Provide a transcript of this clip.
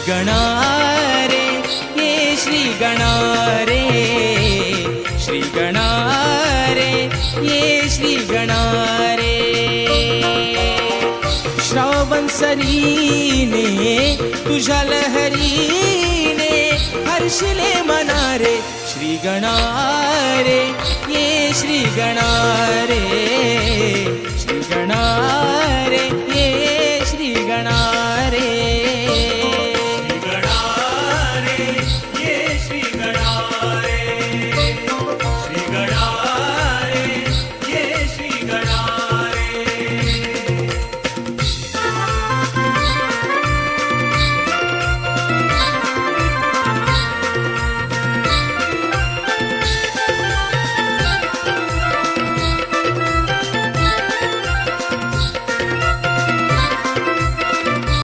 गणारे ये श्री गणारे, श्री गणारे ये श्री गणारे. श्रावण सरीने तुझ्या लहरीने हर्षिले मनारे. श्री गणारे ये श्री गणारे, श्री गणारे ये श्री गणारे.